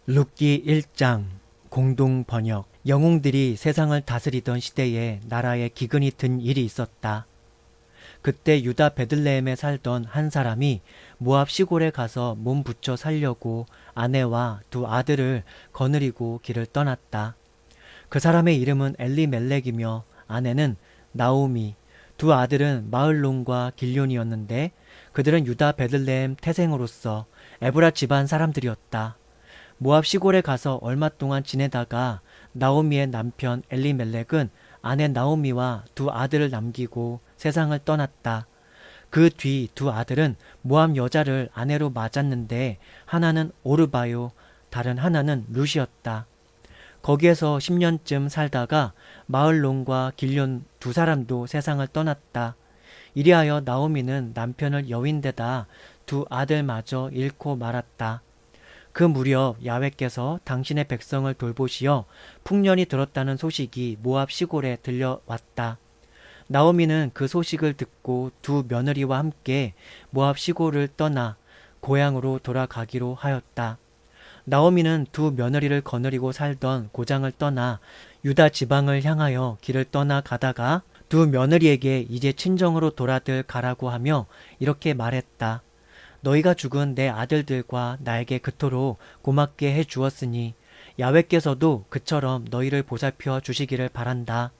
룻기 1장 공동 번역. 영웅들이 세상을 다스리던 시대에 나라에 기근이 든 일이 있었다. 그때 유다 베들레헴에 살던 한 사람이 모압 시골에 가서 몸 붙여 살려고 아내와 두 아들을 거느리고 길을 떠났다. 그 사람의 이름은 엘리멜렉이며 아내는 나오미, 두 아들은 마흘론과 길뇽이었는데 그들은 유다 베들레헴 태생으로서 에브라 집안 사람들이었다. 모압 시골에 가서 얼마 동안 지내다가 나오미의 남편 엘리멜렉은 아내 나오미와 두 아들을 남기고 세상을 떠났다. 그 뒤 두 아들은 모압 여자를 아내로 맞았는데 하나는 오르바요, 다른 하나는 룻이었다. 거기에서 10년쯤 살다가 마흘론과 길뇽 두 사람도 세상을 떠났다. 이리하여 나오미는 남편을 여윈데다 두 아들마저 잃고 말았다. 그 무렵 야훼께서 당신의 백성을 돌보시어 풍년이 들었다는 소식이 모압 시골에 들려왔다. 나오미는 그 소식을 듣고 두 며느리와 함께 모압 시골을 떠나 고향으로 돌아가기로 하였다. 나오미는 두 며느리를 거느리고 살던 고장을 떠나 유다 지방을 향하여 길을 떠나 가다가 두 며느리에게 이제 친정으로 돌아들 가라고 하며 이렇게 말했다. 너희가 죽은 내 아들들과 나에게 그토록 고맙게 해 주었으니 야훼께서도 그처럼 너희를 보살펴 주시기를 바란다.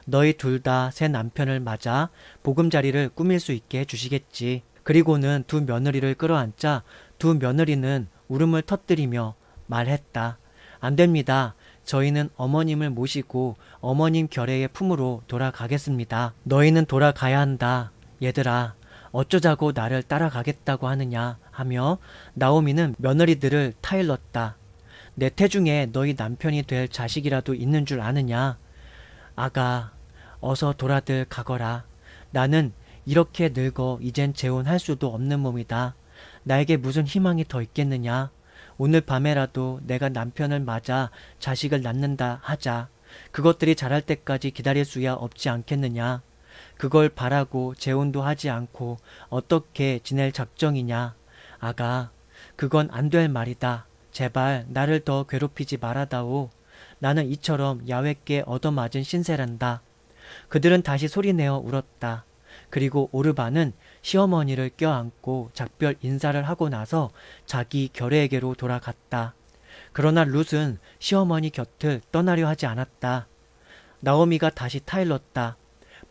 너희 둘 다 새 남편을 맞아 보금자리를 꾸밀 수 있게 해 주시겠지. 그리고는 두 며느리를 끌어안자 두 며느리는 울음을 터뜨리며 말했다. 안 됩니다. 저희는 어머님을 모시고 어머님 결례의 품으로 돌아가겠습니다. 너희는 돌아가야 한다. 얘들아. 어쩌자고 나를 따라가겠다고 하느냐 하며 나오미는 며느리들을 타일렀다. 내 태중에 너희 남편이 될 자식이라도 있는 줄 아느냐? 아가, 어서 돌아들 가거라. 나는 이렇게 늙어 이젠 재혼할 수도 없는 몸이다. 나에게 무슨 희망이 더 있겠느냐? 오늘 밤에라도 내가 남편을 맞아 자식을 낳는다 하자. 그것들이 자랄 때까지 기다릴 수야 없지 않겠느냐? 그걸 바라고 재혼도 하지 않고 어떻게 지낼 작정이냐? 아가, 그건 안 될 말이다. 제발 나를 더 괴롭히지 말아다오. 나는 이처럼 야훼께 얻어맞은 신세란다. 그들은 다시 소리내어 울었다. 그리고 오르바는 시어머니를 껴안고 작별 인사를 하고 나서 자기 결례에게로 돌아갔다. 그러나 룻은 시어머니 곁을 떠나려 하지 않았다. 나오미가 다시 타일렀다.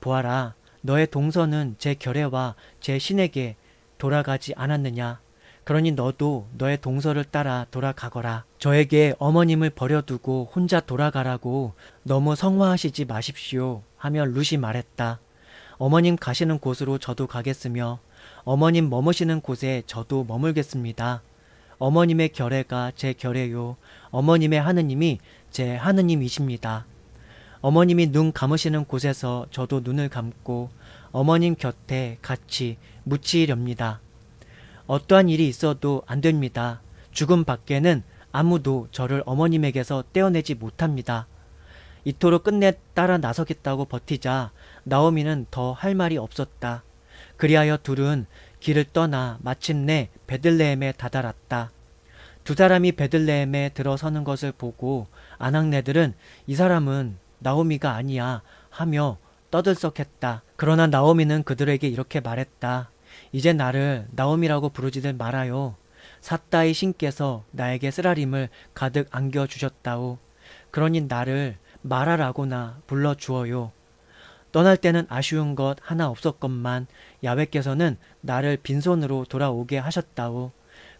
보아라, 너의 동서는 제 결례와 제 신에게 돌아가지 않았느냐. 그러니 너도 너의 동서를 따라 돌아가거라. 저에게 어머님을 버려두고 혼자 돌아가라고 너무 성화하시지 마십시오 하며 룻이 말했다. 어머님 가시는 곳으로 저도 가겠으며 어머님 머무시는 곳에 저도 머물겠습니다. 어머님의 결례가 제 결례요, 어머님의 하느님이 제 하느님이십니다. 어머님이 눈 감으시는 곳에서 저도 눈을 감고 어머님 곁에 같이 묻히렵니다. 어떠한 일이 있어도 안 됩니다. 죽음 밖에는 아무도 저를 어머님에게서 떼어내지 못합니다. 이토록 끝내 따라 나서겠다고 버티자 나오미는 더 할 말이 없었다. 그리하여 둘은 길을 떠나 마침내 베들레헴에 다다랐다. 두 사람이 베들레헴에 들어서는 것을 보고 아낙네들은 이 사람은 나오미가 아니야 하며 떠들썩했다. 그러나 나오미는 그들에게 이렇게 말했다. 이제 나를 나오미라고 부르지들 말아요. 삿다이 신께서 나에게 쓰라림을 가득 안겨주셨다오. 그러니 나를 마라라고나 불러주어요. 떠날 때는 아쉬운 것 하나 없었건만 야훼께서는 나를 빈손으로 돌아오게 하셨다오.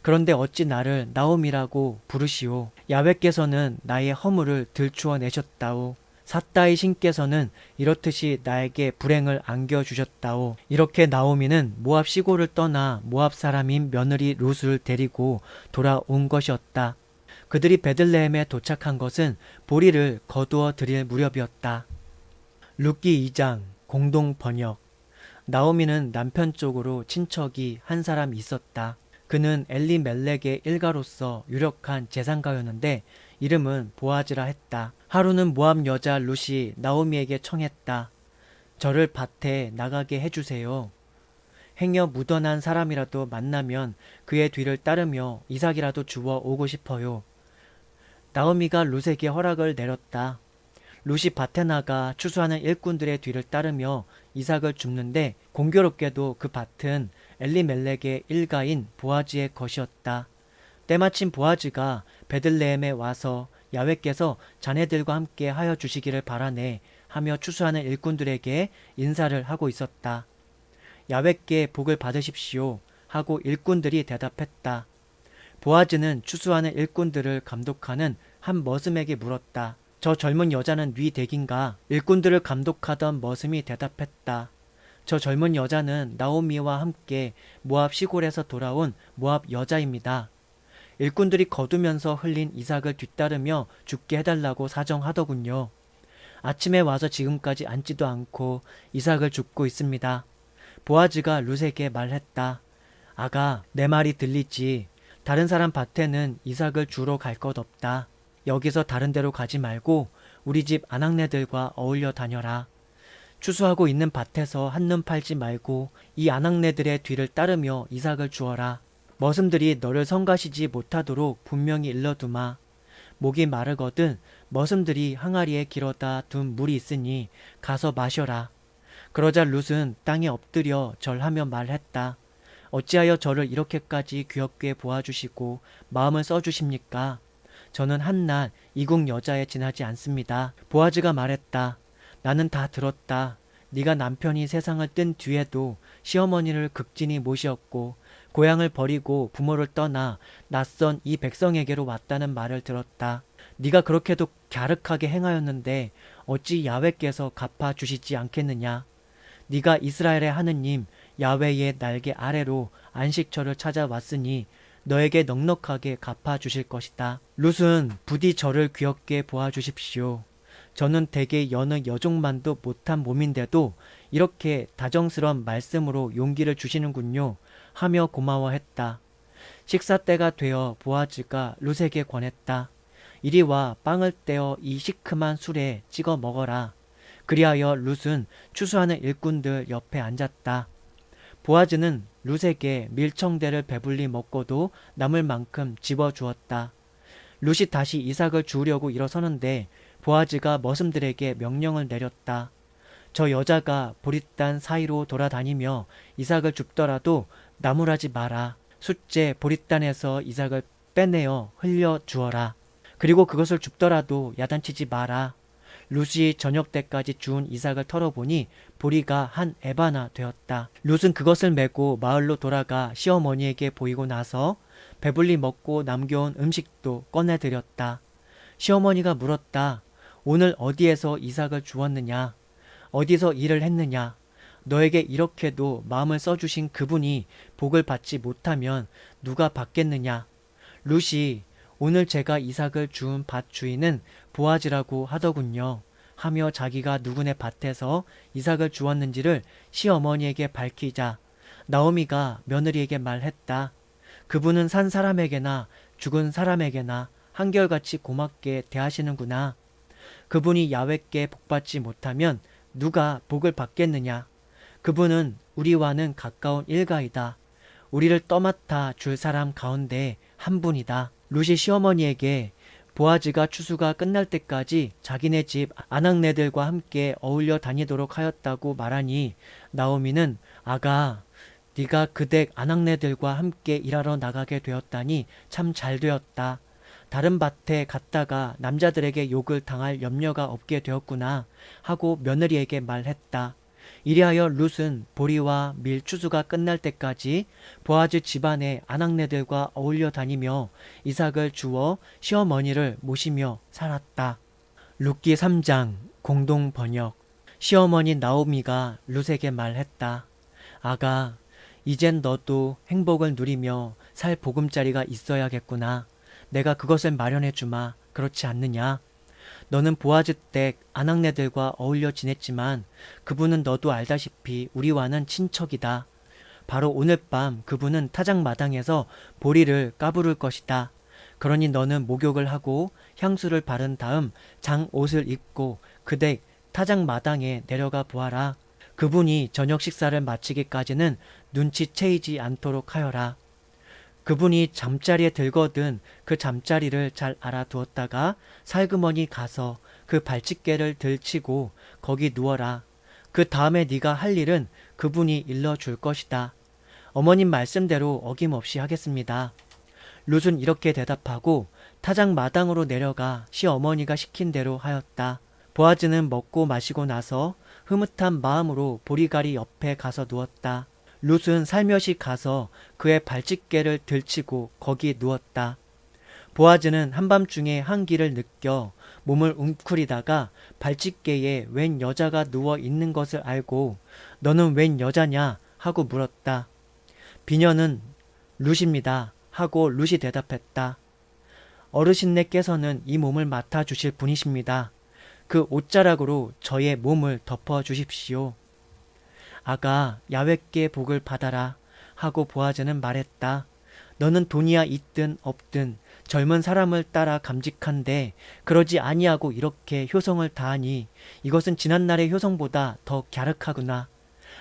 그런데 어찌 나를 나오미라고 부르시오. 야훼께서는 나의 허물을 들추어 내셨다오. 삿다이 신께서는 이렇듯이 나에게 불행을 안겨주셨다오. 이렇게 나오미는 모압 시골을 떠나 모압 사람인 며느리 룻을 데리고 돌아온 것이었다. 그들이 베들레헴에 도착한 것은 보리를 거두어 드릴 무렵이었다. 룻기 2장 공동 번역. 나오미는 남편 쪽으로 친척이 한 사람 있었다. 그는 엘리멜렉의 일가로서 유력한 재산가였는데 이름은 보아즈라 했다. 하루는 모압 여자 룻이 나오미에게 청했다. 저를 밭에 나가게 해주세요. 행여 묻어난 사람이라도 만나면 그의 뒤를 따르며 이삭이라도 주워 오고 싶어요. 나오미가 룻에게 허락을 내렸다. 룻이 밭에 나가 추수하는 일꾼들의 뒤를 따르며 이삭을 줍는데 공교롭게도 그 밭은 엘리멜렉의 일가인 보아즈의 것이었다. 때마침 보아즈가 베들레헴에 와서 야훼께서 자네들과 함께 하여 주시기를 바라네 하며 추수하는 일꾼들에게 인사를 하고 있었다. 야훼께 복을 받으십시오 하고 일꾼들이 대답했다. 보아즈는 추수하는 일꾼들을 감독하는 한 머슴에게 물었다. 저 젊은 여자는 네 댁인가? 일꾼들을 감독하던 머슴이 대답했다. 저 젊은 여자는 나오미와 함께 모압 시골에서 돌아온 모압 여자입니다. 일꾼들이 거두면서 흘린 이삭을 뒤따르며 죽게 해달라고 사정하더군요. 아침에 와서 지금까지 앉지도 않고 이삭을 줍고 있습니다. 보아즈가 룻에게 말했다. 아가, 내 말이 들리지. 다른 사람 밭에는 이삭을 주러 갈 것 없다. 여기서 다른 데로 가지 말고 우리 집 아낙네들과 어울려 다녀라. 추수하고 있는 밭에서 한눈 팔지 말고 이 아낙네들의 뒤를 따르며 이삭을 주어라. 머슴들이 너를 성가시지 못하도록 분명히 일러두마. 목이 마르거든 머슴들이 항아리에 길어다 둔 물이 있으니 가서 마셔라. 그러자 룻은 땅에 엎드려 절하며 말했다. 어찌하여 저를 이렇게까지 귀엽게 보아주시고 마음을 써주십니까? 저는 한낱 이국 여자에 지나지 않습니다. 보아즈가 말했다. 나는 다 들었다. 네가 남편이 세상을 뜬 뒤에도 시어머니를 극진히 모시었고 고향을 버리고 부모를 떠나 낯선 이 백성에게로 왔다는 말을 들었다. 네가 그렇게도 갸륵하게 행하였는데 어찌 야훼께서 갚아주시지 않겠느냐. 네가 이스라엘의 하느님 야훼의 날개 아래로 안식처를 찾아왔으니 너에게 넉넉하게 갚아주실 것이다. 룻은 부디 저를 귀엽게 보아주십시오. 저는 대개 여느 여종만도 못한 몸인데도 이렇게 다정스런 말씀으로 용기를 주시는군요 하며 고마워했다. 식사 때가 되어 보아즈가 룻에게 권했다. 이리 와 빵을 떼어 이 시큼한 술에 찍어 먹어라. 그리하여 룻은 추수하는 일꾼들 옆에 앉았다. 보아즈는 룻에게 밀청대를 배불리 먹고도 남을 만큼 집어주었다. 룻이 다시 이삭을 주우려고 일어서는데 보아즈가 머슴들에게 명령을 내렸다. 저 여자가 보릿단 사이로 돌아다니며 이삭을 줍더라도 나무라지 마라. 숫째 보릿단에서 이삭을 빼내어 흘려 주어라. 그리고 그것을 줍더라도 야단치지 마라. 룻이 저녁 때까지 주운 이삭을 털어보니 보리가 한 에바나 되었다. 룻은 그것을 메고 마을로 돌아가 시어머니에게 보이고 나서 배불리 먹고 남겨온 음식도 꺼내드렸다. 시어머니가 물었다. 오늘 어디에서 이삭을 주었느냐? 어디서 일을 했느냐? 너에게 이렇게도 마음을 써주신 그분이 복을 받지 못하면 누가 받겠느냐? 룻이 오늘 제가 이삭을 주운 밭 주인은 보아즈라고 하더군요. 하며 자기가 누구네 밭에서 이삭을 주었는지를 시어머니에게 밝히자 나오미가 며느리에게 말했다. 그분은 산 사람에게나 죽은 사람에게나 한결같이 고맙게 대하시는구나. 그분이 야훼께 복받지 못하면 누가 복을 받겠느냐. 그분은 우리와는 가까운 일가이다. 우리를 떠맡아 줄 사람 가운데 한 분이다. 룻이 시어머니에게 보아즈가 추수가 끝날 때까지 자기네 집 아낙네들과 함께 어울려 다니도록 하였다고 말하니 나오미는 아가, 네가 그 댁 아낙네들과 함께 일하러 나가게 되었다니 참 잘되었다. 다른 밭에 갔다가 남자들에게 욕을 당할 염려가 없게 되었구나 하고 며느리에게 말했다. 이리하여 룻은 보리와 밀 추수가 끝날 때까지 보아즈 집안의 아낙네들과 어울려 다니며 이삭을 주어 시어머니를 모시며 살았다. 룻기 3장 공동 번역. 시어머니 나오미가 룻에게 말했다. 아가, 이젠 너도 행복을 누리며 살 보금자리가 있어야겠구나. 내가 그것을 마련해 주마. 그렇지 않느냐? 너는 보아즈 댁 아낙네들과 어울려 지냈지만 그분은 너도 알다시피 우리와는 친척이다. 바로 오늘 밤 그분은 타작마당에서 보리를 까부를 것이다. 그러니 너는 목욕을 하고 향수를 바른 다음 장 옷을 입고 그 댁 타작마당에 내려가 보아라. 그분이 저녁 식사를 마치기까지는 눈치채이지 않도록 하여라. 그분이 잠자리에 들거든 그 잠자리를 잘 알아두었다가 살그머니 가서 그 발집게를 들치고 거기 누워라. 그 다음에 네가 할 일은 그분이 일러줄 것이다. 어머님 말씀대로 어김없이 하겠습니다. 룻은 이렇게 대답하고 타작 마당으로 내려가 시어머니가 시킨 대로 하였다. 보아즈는 먹고 마시고 나서 흐뭇한 마음으로 보리가리 옆에 가서 누웠다. 룻은 살며시 가서 그의 발집게를 들치고 거기 누웠다. 보아즈는 한밤중에 한기를 느껴 몸을 웅크리다가 발집게에 웬 여자가 누워 있는 것을 알고 너는 웬 여자냐 하고 물었다. 비녀는 룻입니다 하고 룻이 대답했다. 어르신네께서는 이 몸을 맡아주실 분이십니다. 그 옷자락으로 저의 몸을 덮어주십시오. 아가 야훼께 복을 받아라 하고 보아즈는 말했다. 너는 돈이야 있든 없든 젊은 사람을 따라 감직한데 그러지 아니하고 이렇게 효성을 다하니 이것은 지난날의 효성보다 더 갸륵하구나.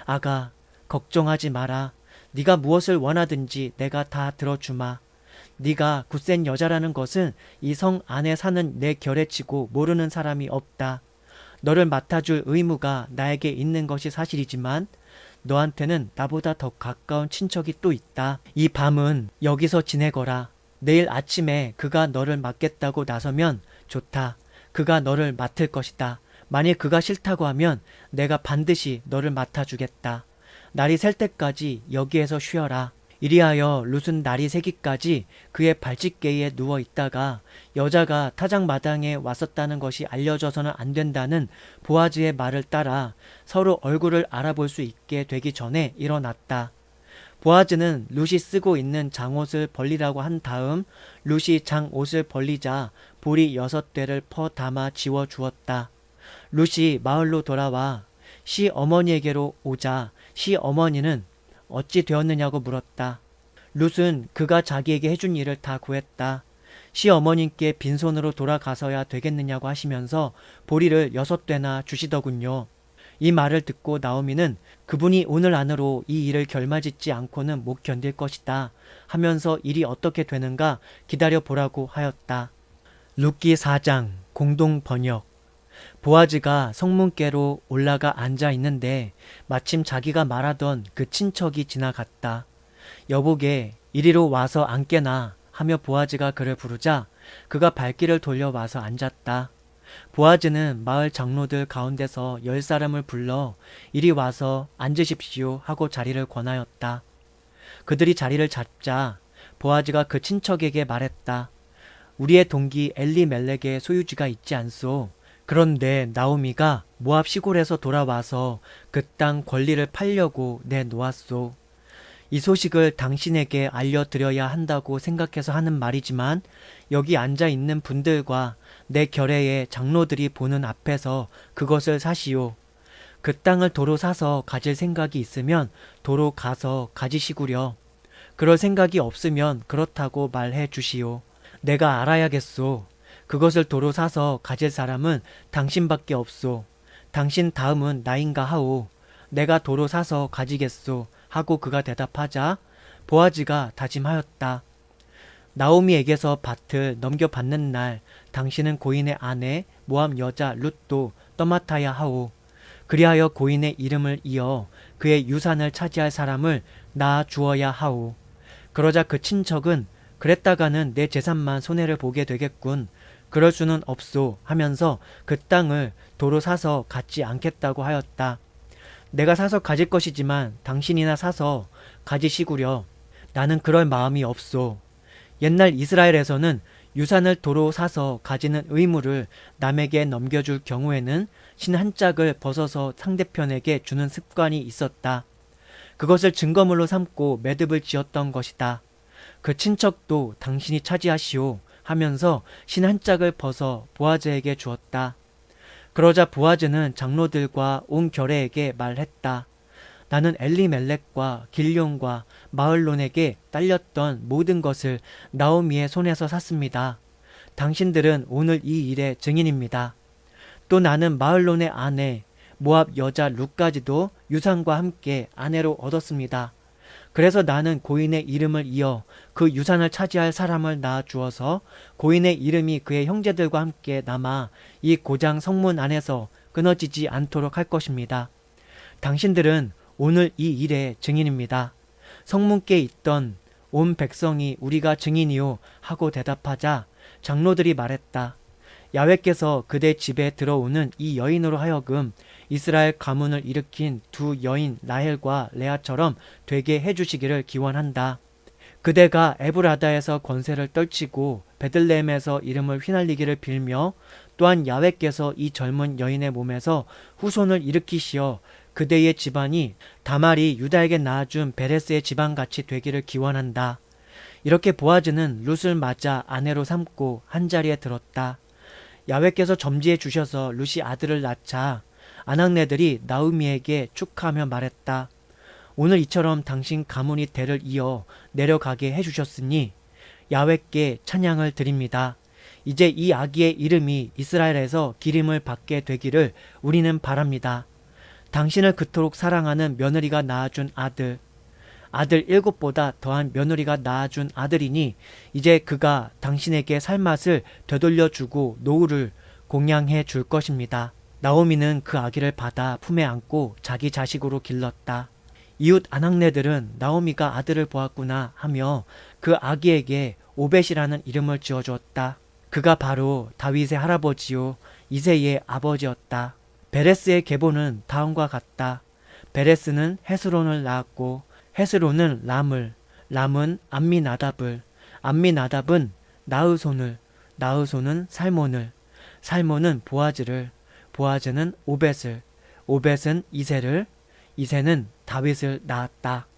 아가 걱정하지 마라. 네가 무엇을 원하든지 내가 다 들어주마. 네가 굳센 여자라는 것은 이 성 안에 사는 내 결에 치고 모르는 사람이 없다. 너를 맡아줄 의무가 나에게 있는 것이 사실이지만 너한테는 나보다 더 가까운 친척이 또 있다. 이 밤은 여기서 지내거라. 내일 아침에 그가 너를 맡겠다고 나서면 좋다. 그가 너를 맡을 것이다. 만일 그가 싫다고 하면 내가 반드시 너를 맡아주겠다. 날이 셀 때까지 여기에서 쉬어라. 이리하여 룻은 날이 새기까지 그의 발집게에 누워 있다가 여자가 타작 마당에 왔었다는 것이 알려져서는 안 된다는 보아즈의 말을 따라 서로 얼굴을 알아볼 수 있게 되기 전에 일어났다. 보아즈는 룻이 쓰고 있는 장옷을 벌리라고 한 다음 룻이 장옷을 벌리자 보리 6대를 퍼 담아 지워 주었다. 룻이 마을로 돌아와 시어머니에게로 오자 시어머니는 어찌 되었느냐고 물었다. 룻은 그가 자기에게 해준 일을 다 구했다. 시어머님께 빈손으로 돌아가서야 되겠느냐고 하시면서 보리를 6대나 주시더군요. 이 말을 듣고 나오미는 그분이 오늘 안으로 이 일을 결말짓지 않고는 못 견딜 것이다 하면서 일이 어떻게 되는가 기다려 보라고 하였다. 룻기 4장 공동 번역. 보아즈가 성문께로 올라가 앉아 있는데 마침 자기가 말하던 그 친척이 지나갔다. 여보게 이리로 와서 앉게나 하며 보아즈가 그를 부르자 그가 발길을 돌려 와서 앉았다. 보아즈는 마을 장로들 가운데서 10사람을 불러 이리 와서 앉으십시오 하고 자리를 권하였다. 그들이 자리를 잡자 보아즈가 그 친척에게 말했다. 우리의 동기 엘리멜렉의 소유지가 있지 않소. 그런데 나오미가 모압 시골에서 돌아와서 그 땅 권리를 팔려고 내놓았소. 이 소식을 당신에게 알려드려야 한다고 생각해서 하는 말이지만 여기 앉아있는 분들과 내 결의의 장로들이 보는 앞에서 그것을 사시오. 그 땅을 도로 사서 가질 생각이 있으면 도로 가서 가지시구려. 그럴 생각이 없으면 그렇다고 말해 주시오. 내가 알아야겠소. 그것을 도로 사서 가질 사람은 당신밖에 없소. 당신 다음은 나인가 하오. 내가 도로 사서 가지겠소. 하고 그가 대답하자 보아즈가 다짐하였다. 나오미에게서 밭을 넘겨받는 날 당신은 고인의 아내 모압 여자 룻도 떠맡아야 하오. 그리하여 고인의 이름을 이어 그의 유산을 차지할 사람을 낳아 주어야 하오. 그러자 그 친척은 그랬다가는 내 재산만 손해를 보게 되겠군. 그럴 수는 없소 하면서 그 땅을 도로 사서 갖지 않겠다고 하였다. 내가 사서 가질 것이지만 당신이나 사서 가지시구려. 나는 그럴 마음이 없소. 옛날 이스라엘에서는 유산을 도로 사서 가지는 의무를 남에게 넘겨줄 경우에는 신 한 짝을 벗어서 상대편에게 주는 습관이 있었다. 그것을 증거물로 삼고 매듭을 지었던 것이다. 그 친척도 당신이 차지하시오 하면서 신 한 짝을 벗어 보아즈에게 주었다. 그러자 보아즈는 장로들과 온 결회에게 말했다. 나는 엘리멜렉과 길룡과 마을론에게 딸렸던 모든 것을 나오미의 손에서 샀습니다. 당신들은 오늘 이 일의 증인입니다. 또 나는 마을론의 아내 모압 여자 룻까지도 유산과 함께 아내로 얻었습니다. 그래서 나는 고인의 이름을 이어 그 유산을 차지할 사람을 낳아 주어서 고인의 이름이 그의 형제들과 함께 남아 이 고장 성문 안에서 끊어지지 않도록 할 것입니다. 당신들은 오늘 이 일의 증인입니다. 성문께 있던 온 백성이 우리가 증인이요 하고 대답하자 장로들이 말했다. 야훼께서 그대 집에 들어오는 이 여인으로 하여금 이스라엘 가문을 일으킨 두 여인 라헬과 레아처럼 되게 해주시기를 기원한다. 그대가 에브라다에서 권세를 떨치고 베들레헴에서 이름을 휘날리기를 빌며 또한 야훼께서 이 젊은 여인의 몸에서 후손을 일으키시어 그대의 집안이 다말이 유다에게 낳아준 베레스의 집안같이 되기를 기원한다. 이렇게 보아즈는 룻을 맞아 아내로 삼고 한자리에 들었다. 야훼께서 점지해 주셔서 룻이 아들을 낳자 아낙네들이 나우미에게 축하하며 말했다. 오늘 이처럼 당신 가문이 대를 이어 내려가게 해주셨으니 야훼께 찬양을 드립니다. 이제 이 아기의 이름이 이스라엘에서 기림을 받게 되기를 우리는 바랍니다. 당신을 그토록 사랑하는 며느리가 낳아준 아들 7보다 더한 며느리가 낳아준 아들이니 이제 그가 당신에게 살맛을 되돌려주고 노후를 공양해 줄 것입니다. 나오미는 그 아기를 받아 품에 안고 자기 자식으로 길렀다. 이웃 아낙네들은 나오미가 아들을 보았구나 하며 그 아기에게 오벳이라는 이름을 지어주었다. 그가 바로 다윗의 할아버지요 이새의 아버지였다. 베레스의 계보는 다음과 같다. 베레스는 헤스론을 낳았고 헤스론은 람을, 람은 암미나답을, 암미나답은 나으손을, 나으손은 살몬을, 살몬은 보아즈를, 보아즈는 오벳을, 오벳은 이새를, 이새는 다윗을 낳았다.